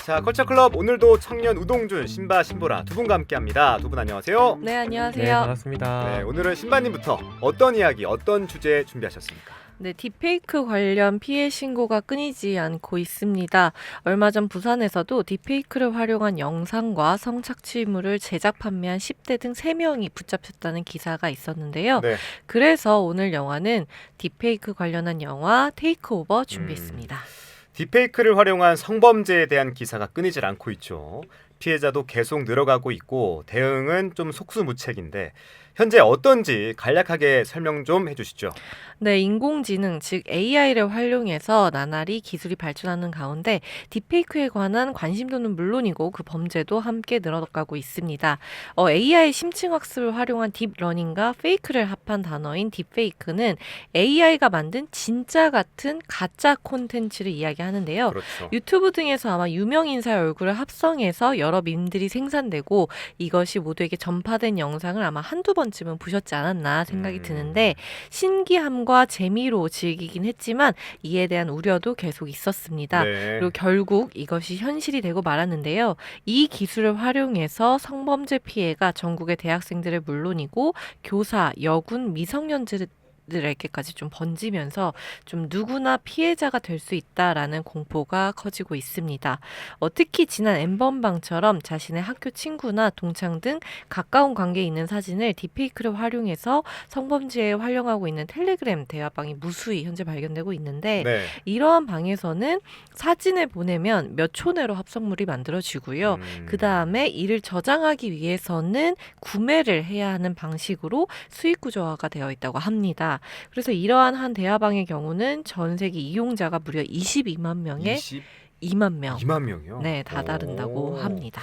자, 컬처클럽 오늘도 청년 우동준, 신바, 신보라 두 분과 함께합니다. 두 분 안녕하세요. 네, 안녕하세요. 네, 반갑습니다. 네, 오늘은 신바님부터 어떤 이야기, 어떤 주제 준비하셨습니까? 네, 딥페이크 관련 피해 신고가 끊이지 않고 있습니다. 얼마 전 부산에서도 딥페이크를 활용한 영상과 성착취물을 제작 판매한 10대 등 3명이 붙잡혔다는 기사가 있었는데요. 네. 그래서 오늘 영화는 딥페이크 관련한 영화 테이크오버 준비했습니다. 딥페이크를 활용한 성범죄에 대한 기사가 끊이질 않고 있죠. 피해자도 계속 늘어가고 있고 대응은 좀 속수무책인데 현재 어떤지 간략하게 설명 좀 해주시죠. 네, 인공지능, 즉 AI를 활용해서 나날이 기술이 발전하는 가운데 딥페이크에 관한 관심도는 물론이고 그 범죄도 함께 늘어가고 있습니다. AI 심층학습을 활용한 딥러닝과 페이크를 합한 단어인 딥페이크는 AI가 만든 진짜 같은 가짜 콘텐츠를 이야기하는데요. 그렇죠. 유튜브 등에서 아마 유명 인사의 얼굴을 합성해서 여러 밈들이 생산되고 이것이 모두에게 전파된 영상을 아마 한두 번쯤은 보셨지 않았나 생각이 드는데 신기함과 재미로 즐기긴 했지만 이에 대한 우려도 계속 있었습니다. 네. 그리고 결국 이것이 현실이 되고 말았는데요. 이 기술을 활용해서 성범죄 피해가 전국의 대학생들을 물론이고 교사, 여군, 미성년자들에게까지 좀 번지면서 좀 누구나 피해자가 될 수 있다라는 공포가 커지고 있습니다. 특히 지난 N번방처럼 자신의 학교 친구나 동창 등 가까운 관계에 있는 사진을 딥페이크를 활용해서 성범죄에 활용하고 있는 텔레그램 대화방이 무수히 현재 발견되고 있는데 네. 이러한 방에서는 사진을 보내면 몇 초 내로 합성물이 만들어지고요. 그 다음에 이를 저장하기 위해서는 구매를 해야 하는 방식으로 수익 구조화가 되어 있다고 합니다. 그래서 이러한 한 대화방의 경우는 전 세계 이용자가 무려 22만 명에 2만 명. 2만 명이요? 네, 다다른다고 오. 합니다.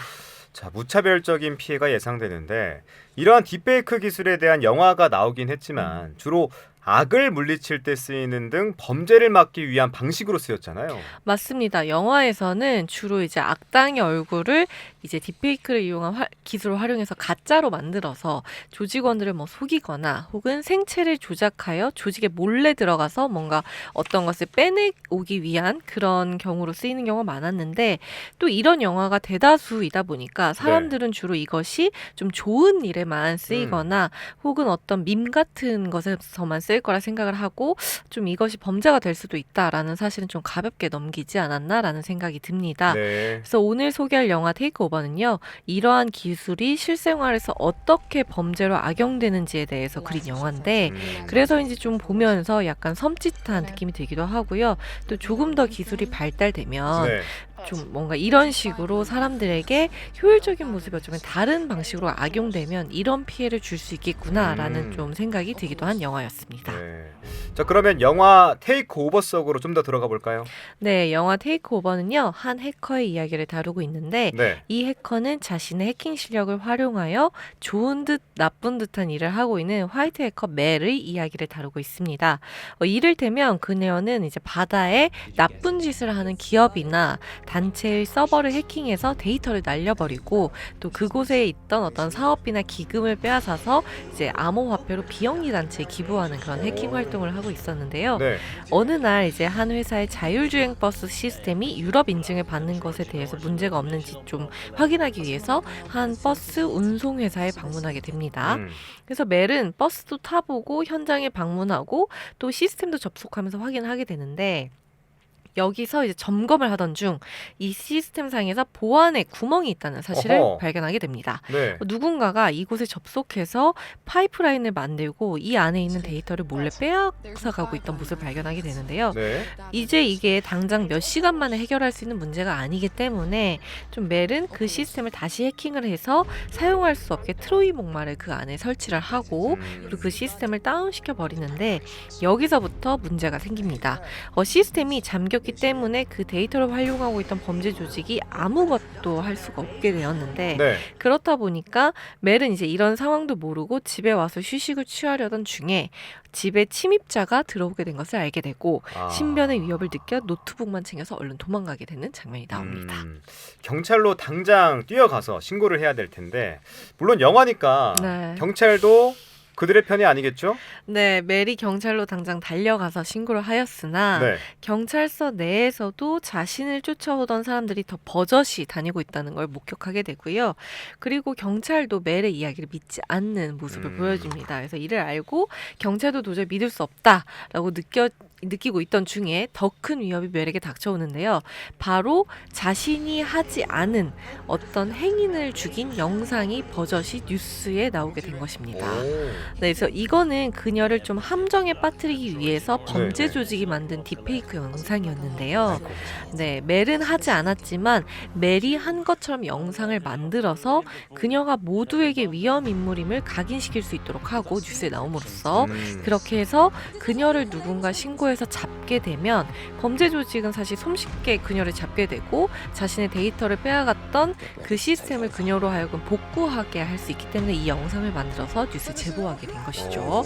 자, 무차별적인 피해가 예상되는데 이러한 딥페이크 기술에 대한 영화가 나오긴 했지만 주로 악을 물리칠 때 쓰이는 등 범죄를 막기 위한 방식으로 쓰였잖아요. 맞습니다. 영화에서는 주로 이제 악당의 얼굴을 이제 딥페이크를 이용한 기술을 활용해서 가짜로 만들어서 조직원들을 뭐 속이거나 혹은 생체를 조작하여 조직에 몰래 들어가서 뭔가 어떤 것을 빼내오기 위한 그런 경우로 쓰이는 경우가 많았는데 또 이런 영화가 대다수이다 보니까 사람들은 주로 이것이 좀 좋은 일에만 쓰이거나 혹은 어떤 밈 같은 것에서만 쓸 거라 생각을 하고 좀 이것이 범죄가 될 수도 있다라는 사실은 좀 가볍게 넘기지 않았나라는 생각이 듭니다. 네. 그래서 오늘 소개할 영화 테이크오버는요. 이러한 기술이 실생활에서 어떻게 범죄로 악용되는지에 대해서 그린 영화인데 그래서인지 좀 보면서 약간 섬찟한 느낌이 들기도 하고요. 또 조금 더 기술이 발달되면 네. 좀 뭔가 이런 식으로 사람들에게 효율적인 모습이 어쩌면 다른 방식으로 악용되면 이런 피해를 줄 수 있겠구나라는 좀 생각이 들기도 한 영화였습니다. 네. 자, 그러면 영화 테이크 오버 속으로 좀 더 들어가 볼까요? 네, 영화 테이크오버는요. 한 해커의 이야기를 다루고 있는데 네. 이 해커는 자신의 해킹 실력을 활용하여 좋은 듯 나쁜 듯한 일을 하고 있는 화이트 해커 멜의 이야기를 다루고 있습니다. 이를테면 그녀는 이제 바다에 나쁜 짓을 하는 기업이나 단체의 서버를 해킹해서 데이터를 날려버리고 또 그곳에 있던 어떤 사업비나 기금을 빼앗아서 이제 암호화폐로 비영리 단체에 기부하는 그런 해킹 활동을 하고 있었는데요. 네. 어느 날 이제 한 회사의 자율주행 버스 시스템이 유럽 인증을 받는 것에 대해서 문제가 없는지 좀 확인하기 위해서 한 버스 운송 회사에 방문하게 됩니다. 그래서 멜은 버스도 타보고 현장에 방문하고 또 시스템도 접속하면서 확인하게 되는데 여기서 이제 점검을 하던 중 이 시스템상에서 보안에 구멍이 있다는 사실을 어허. 발견하게 됩니다. 네. 누군가가 이곳에 접속해서 파이프라인을 만들고 이 안에 있는 데이터를 몰래 빼앗아가고 있던 모습을 발견하게 되는데요. 네. 이제 이게 당장 몇 시간 만에 해결할 수 있는 문제가 아니기 때문에 좀 멜은 그 시스템을 다시 해킹을 해서 사용할 수 없게 트로이 목마를 그 안에 설치를 하고 그리고 그 시스템을 다운시켜 버리는데 여기서부터 문제가 생깁니다. 시스템이 잠겼기 때문에 그 데이터를 활용하고 있던 범죄 조직이 아무것도 할 수가 없게 되었는데 네. 그렇다 보니까 멜은 이제 이런 상황도 모르고 집에 와서 휴식을 취하려던 중에 집에 침입자가 들어오게 된 것을 알게 되고 신변의 위협을 느껴 노트북만 챙겨서 얼른 도망가게 되는 장면이 나옵니다. 경찰로 당장 뛰어가서 신고를 해야 될 텐데 물론 영화니까 네. 경찰도 그들의 편이 아니겠죠? 네, 멜이 경찰로 당장 달려가서 신고를 하였으나 네. 경찰서 내에서도 자신을 쫓아오던 사람들이 더 버젓이 다니고 있다는 걸 목격하게 되고요. 그리고 경찰도 멜의 이야기를 믿지 않는 모습을 보여줍니다. 그래서 이를 알고 경찰도 도저히 믿을 수 없다라고 느끼고 있던 중에 더 큰 위협이 멜에게 닥쳐오는데요. 바로 자신이 하지 않은 어떤 행인을 죽인 영상이 버젓이 뉴스에 나오게 된 것입니다. 네, 그래서 이거는 그녀를 좀 함정에 빠뜨리기 위해서 범죄 네. 조직이 만든 딥페이크 영상이었는데요. 아이고. 네, 멜은 하지 않았지만 멜이 한 것처럼 영상을 만들어서 그녀가 모두에게 위험 인물임을 각인시킬 수 있도록 하고 뉴스에 나옴으로써 그렇게 해서 그녀를 누군가 신고해서 잡게 되면 범죄 조직은 사실 손쉽게 그녀를 잡게 되고 자신의 데이터를 빼앗았던 그 시스템을 그녀로 하여금 복구하게 할 수 있기 때문에 이 영상을 만들어서 뉴스에 제보하게 된 것이죠.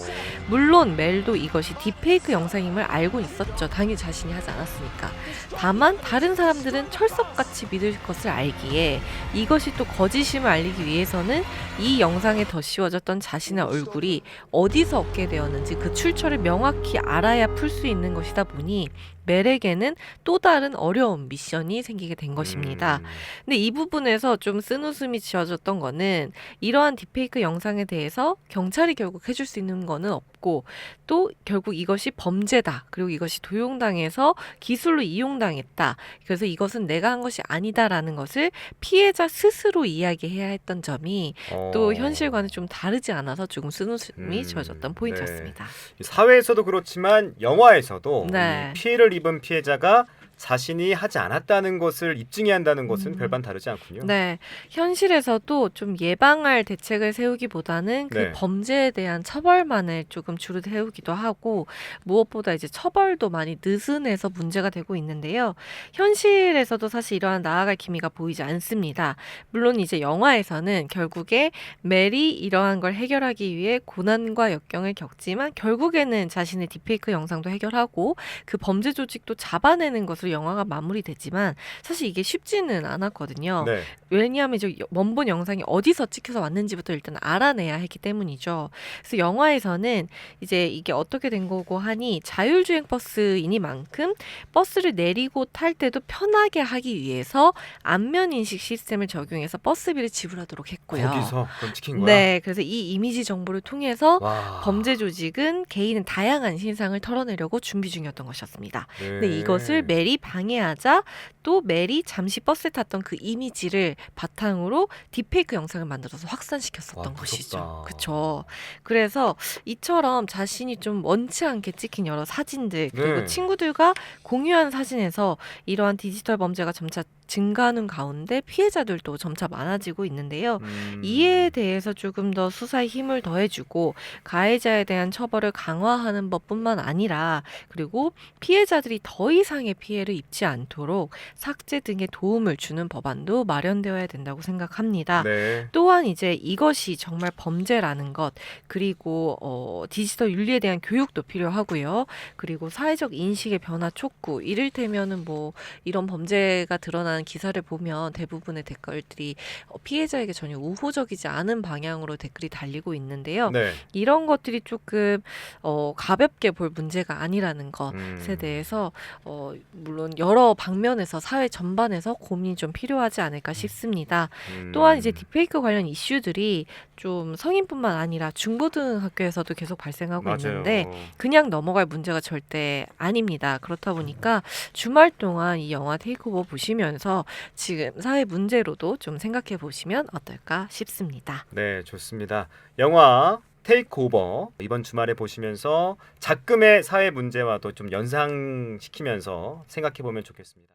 물론 멜도 이것이 딥페이크 영상임을 알고 있었죠. 당연히 자신이 하지 않았으니까. 다만 다른 사람들은 철석같이 믿을 것을 알기에 이것이 또 거짓임을 알리기 위해서는 이 영상에 더 씌워졌던 자신의 얼굴이 어디서 얻게 되었는지 그 출처를 명확히 알아야 풀 수 있는 것이다 보니 멜에게는 또 다른 어려운 미션이 생기게 된 것입니다. 근데 이 부분에서 좀 쓴웃음이 지어졌던 거는 이러한 딥페이크 영상에 대해서 경찰이 결국 해줄 수 있는 거는 없고 또 결국 이것이 범죄다. 그리고 이것이 도용당해서 기술로 이용당했다. 그래서 이것은 내가 한 것이 아니다라는 것을 피해자 스스로 이야기해야 했던 점이 또 현실과는 좀 다르지 않아서 조금 쓴웃음이 지어졌던 포인트였습니다. 사회에서도 그렇지만 영화에서도 네. 이 피해를 입은 피해자가 자신이 하지 않았다는 것을 입증해야 한다는 것은 별반 다르지 않군요. 네, 현실에서도 좀 예방할 대책을 세우기보다는 그 네. 범죄에 대한 처벌만을 조금 주로 세우기도 하고 무엇보다 이제 처벌도 많이 느슨해서 문제가 되고 있는데요. 현실에서도 사실 이러한 나아갈 기미가 보이지 않습니다. 물론 이제 영화에서는 결국에 멜이 이러한 걸 해결하기 위해 고난과 역경을 겪지만 결국에는 자신의 딥페이크 영상도 해결하고 그 범죄 조직도 잡아내는 것으로 영화가 마무리되지만 사실 이게 쉽지는 않았거든요. 네. 왜냐하면 이제 원본 영상이 어디서 찍혀서 왔는지부터 일단 알아내야 했기 때문이죠. 그래서 영화에서는 이제 이게 어떻게 된 거고 하니 자율주행 버스이니만큼 버스를 내리고 탈 때도 편하게 하기 위해서 안면 인식 시스템을 적용해서 버스비를 지불하도록 했고요. 거기서 그럼 찍힌 거야? 네, 그래서 이 이미지 정보를 통해서 와. 범죄 조직은 개인의 다양한 신상을 털어내려고 준비 중이었던 것이었습니다. 네. 근데 이것을 멜이 방해하자 또 멜이 잠시 버스에 탔던 그 이미지를 바탕으로 딥페이크 영상을 만들어서 확산시켰었던 와, 것이죠. 무섭다. 그렇죠. 그래서 이처럼 자신이 좀 원치 않게 찍힌 여러 사진들 그리고 네. 친구들과 공유한 사진에서 이러한 디지털 범죄가 점차 증가하는 가운데 피해자들도 점차 많아지고 있는데요. 이에 대해서 조금 더 수사에 힘을 더해주고 가해자에 대한 처벌을 강화하는 것뿐만 아니라 그리고 피해자들이 더 이상의 피해를 입지 않도록 삭제 등의 도움을 주는 법안도 마련되어야 된다고 생각합니다. 네. 또한 이제 이것이 정말 범죄라는 것 그리고 디지털 윤리에 대한 교육도 필요하고요. 그리고 사회적 인식의 변화 촉구 이를테면은 뭐 이런 범죄가 드러나는 기사를 보면 대부분의 댓글들이 피해자에게 전혀 우호적이지 않은 방향으로 댓글이 달리고 있는데요. 네. 이런 것들이 조금 가볍게 볼 문제가 아니라는 것에 대해서 물론 여러 방면에서 사회 전반에서 고민이 좀 필요하지 않을까 싶습니다. 또한 이제 딥페이크 관련 이슈들이 좀 성인뿐만 아니라 중고등학교에서도 계속 발생하고 맞아요. 있는데 그냥 넘어갈 문제가 절대 아닙니다. 그렇다 보니까 주말 동안 이 영화 테이크오버 보시면서 지금 사회 문제로도 좀 생각해 보시면 어떨까 싶습니다. 네, 좋습니다. 영화 테이크오버 이번 주말에 보시면서 작금의 사회 문제와도 좀 연상시키면서 생각해 보면 좋겠습니다.